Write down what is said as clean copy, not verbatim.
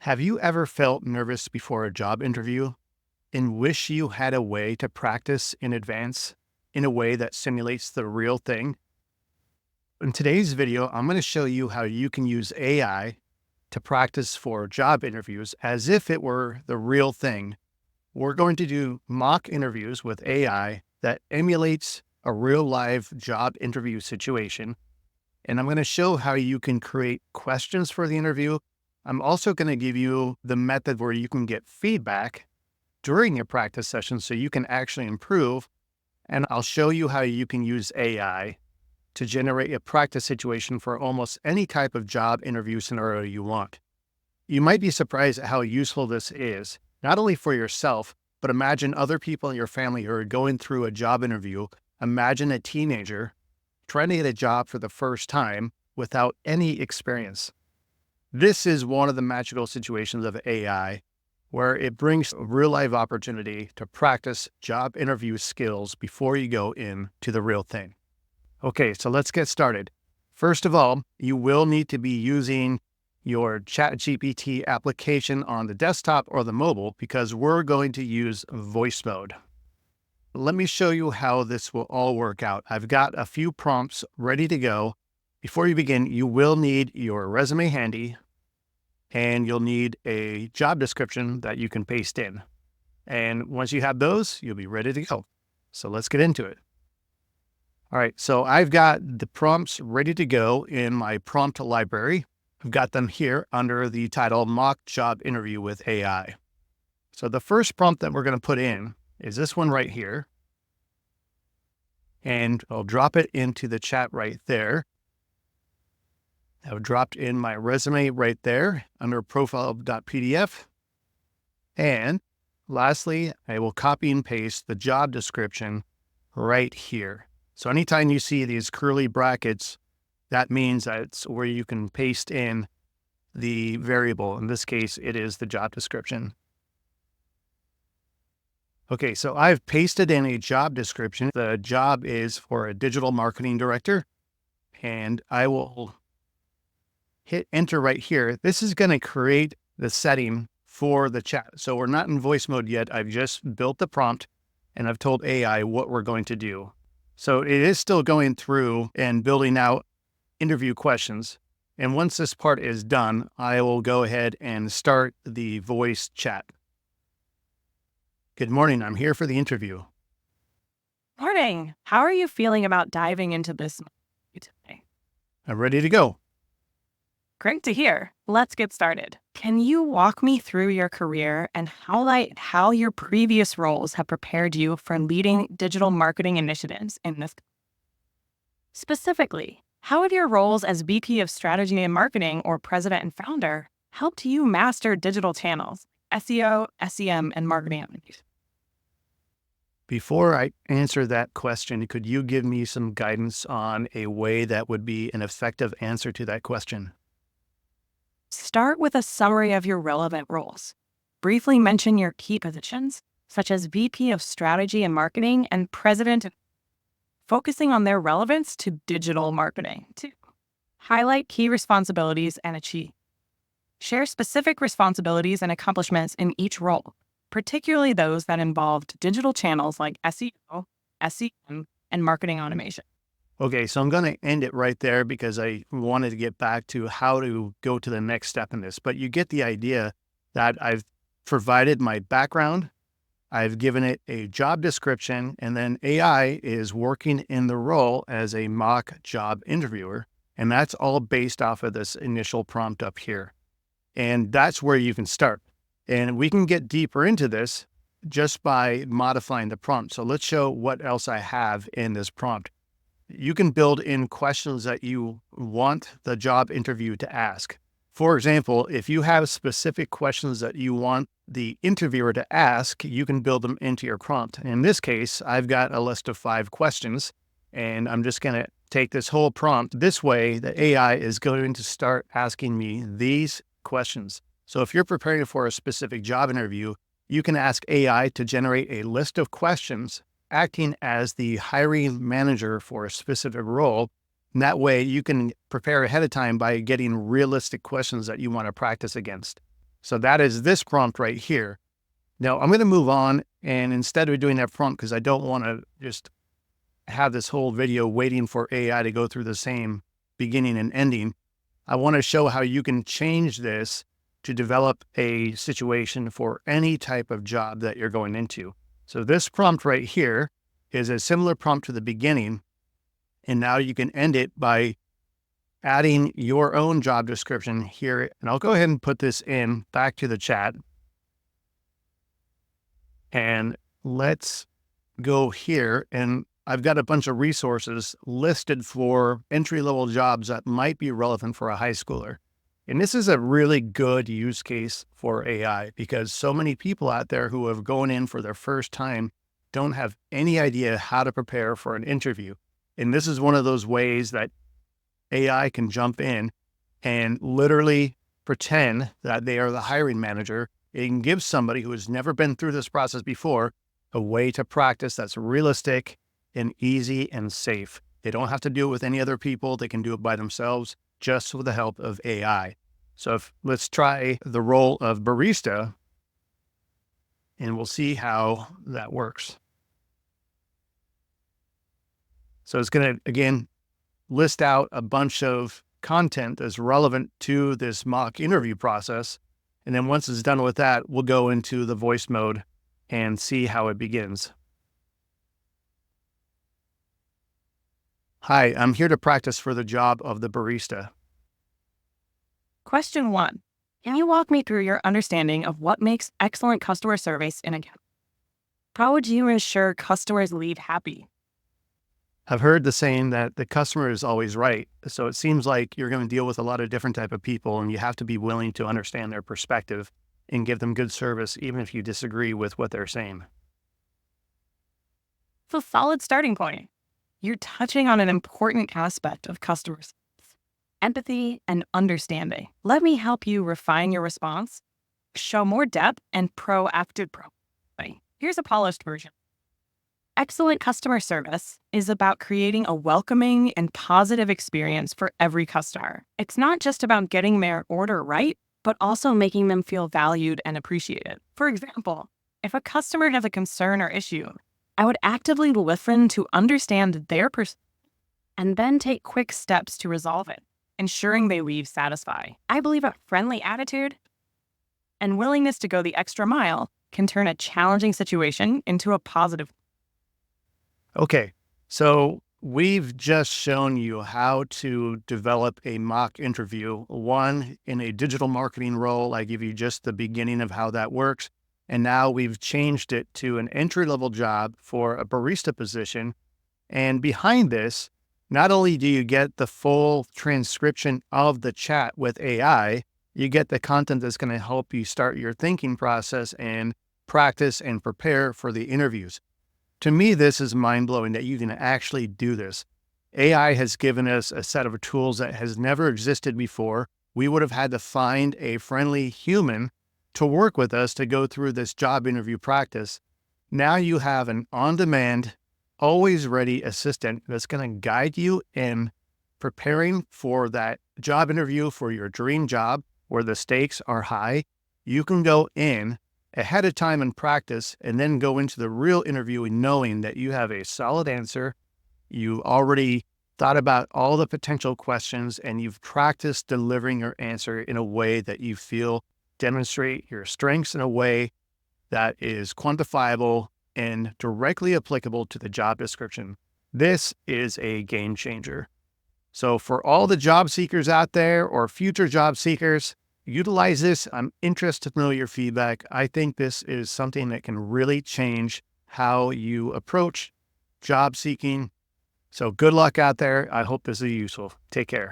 Have you ever felt nervous before a job interview and wish you had a way to practice in advance in a way that simulates the real thing? In today's video, I'm going to show you how you can use AI to practice for job interviews as if it were the real thing. We're going to do mock interviews with AI that emulates a real live job interview situation. And I'm going to show how you can create questions for the interview. I'm also going to give you the method where you can get feedback during your practice session so you can actually improve. And I'll show you how you can use AI to generate a practice situation for almost any type of job interview scenario you want. You might be surprised at how useful this is, not only for yourself, but imagine other people in your family who are going through a job interview. Imagine a teenager trying to get a job for the first time without any experience. This is one of the magical situations of AI where it brings a real life opportunity to practice job interview skills before you go into the real thing. Okay, so let's get started. First of all, you will need to be using your ChatGPT application on the desktop or the mobile because we're going to use voice mode. Let me show you how this will all work out. I've got a few prompts ready to go. Before you begin, you will need your resume handy and you'll need a job description that you can paste in. And once you have those, you'll be ready to go. So let's get into it. All right, so I've got the prompts ready to go in my prompt library. I've got them here under the title Mock Job Interview with AI. So the first prompt that we're going to put in is this one right here. And I'll drop it into the chat right there. I've dropped in my resume right there under profile.pdf. And lastly, I will copy and paste the job description right here. So anytime you see these curly brackets, that means that's where you can paste in the variable. In this case, it is the job description. Okay, so I've pasted in a job description. The job is for a digital marketing director, and I will hit enter right here. This is going to create the setting for the chat. So we're not in voice mode yet. I've just built the prompt and I've told AI what we're going to do. So it is still going through and building out interview questions. And once this part is done, I will go ahead and start the voice chat. Good morning. I'm here for the interview. Morning. How are you feeling about diving into this today? I'm ready to go. Great to hear. Let's get started. Can you walk me through your career and highlight how your previous roles have prepared you for leading digital marketing initiatives in this? Specifically, how have your roles as VP of Strategy and Marketing or President and Founder helped you master digital channels, SEO, SEM, and marketing avenues? Before I answer that question, could you give me some guidance on a way that would be an effective answer to that question? Start with a summary of your relevant roles. Briefly mention your key positions, such as VP of Strategy and Marketing and President, focusing on their relevance to digital marketing. 2. Highlight key responsibilities and achieve. Share specific responsibilities and accomplishments in each role, particularly those that involved digital channels like SEO, SEM, and marketing automation. Okay, so I'm going to end it right there because I wanted to get back to how to go to the next step in this. But you get the idea that I've provided my background, I've given it a job description, and then AI is working in the role as a mock job interviewer. And that's all based off of this initial prompt up here. And that's where you can start. And we can get deeper into this just by modifying the prompt. So let's show what else I have in this prompt. You can build in questions that you want the job interview to ask. For example, if you have specific questions that you want the interviewer to ask, you can build them into your prompt. In this case, I've got a list of 5 questions, and I'm just going to take this whole prompt. This way, the AI is going to start asking me these questions. So if you're preparing for a specific job interview, you can ask AI to generate a list of questions acting as the hiring manager for a specific role. And that way you can prepare ahead of time by getting realistic questions that you want to practice against. So that is this prompt right here. Now I'm going to move on, and instead of doing that prompt, because I don't want to just have this whole video waiting for AI to go through the same beginning and ending, I want to show how you can change this to develop a situation for any type of job that you're going into. So this prompt right here is a similar prompt to the beginning, and now you can end it by adding your own job description here. And I'll go ahead and put this in back to the chat. And let's go here, and I've got a bunch of resources listed for entry-level jobs that might be relevant for a high schooler. And this is a really good use case for AI, because so many people out there who have gone in for their first time don't have any idea how to prepare for an interview. And this is one of those ways that AI can jump in and literally pretend that they are the hiring manager. It can give somebody who has never been through this process before a way to practice that's realistic and easy and safe. They don't have to do it with any other people. They can do it by themselves, just with the help of AI. So let's try the role of barista, and we'll see how that works. So it's going to, again, list out a bunch of content that's relevant to this mock interview process. And then once it's done with that, we'll go into the voice mode and see how it begins. Hi, I'm here to practice for the job of the barista. Question 1. Can you walk me through your understanding of what makes excellent customer service in a company? How would you ensure customers leave happy? I've heard the saying that the customer is always right. So it seems like you're going to deal with a lot of different type of people, and you have to be willing to understand their perspective and give them good service, even if you disagree with what they're saying. It's a solid starting point. You're touching on an important aspect of customers: empathy and understanding. Let me help you refine your response, show more depth and proactive. Here's a polished version. Excellent customer service is about creating a welcoming and positive experience for every customer. It's not just about getting their order right, but also making them feel valued and appreciated. For example, if a customer has a concern or issue, I would actively listen to understand their perspective and then take quick steps to resolve it, ensuring they leave satisfied. I believe a friendly attitude and willingness to go the extra mile can turn a challenging situation into a positive. Okay, so we've just shown you how to develop a mock interview, one in a digital marketing role. I give you just the beginning of how that works. And now we've changed it to an entry-level job for a barista position. And behind this, not only do you get the full transcription of the chat with AI, you get the content that's going to help you start your thinking process and practice and prepare for the interviews. To me, this is mind-blowing that you can actually do this. AI has given us a set of tools that has never existed before. We would have had to find a friendly human to work with us to go through this job interview practice. Now you have an on-demand, always ready assistant that's going to guide you in preparing for that job interview for your dream job where the stakes are high. You can go in ahead of time and practice, and then go into the real interview knowing that you have a solid answer. You already thought about all the potential questions, and you've practiced delivering your answer in a way that you feel demonstrate your strengths in a way that is quantifiable and directly applicable to the job description. This is a game changer. So for all the job seekers out there or future job seekers, utilize this. I'm interested to know your feedback. I think this is something that can really change how you approach job seeking. So good luck out there. I hope this is useful. Take care.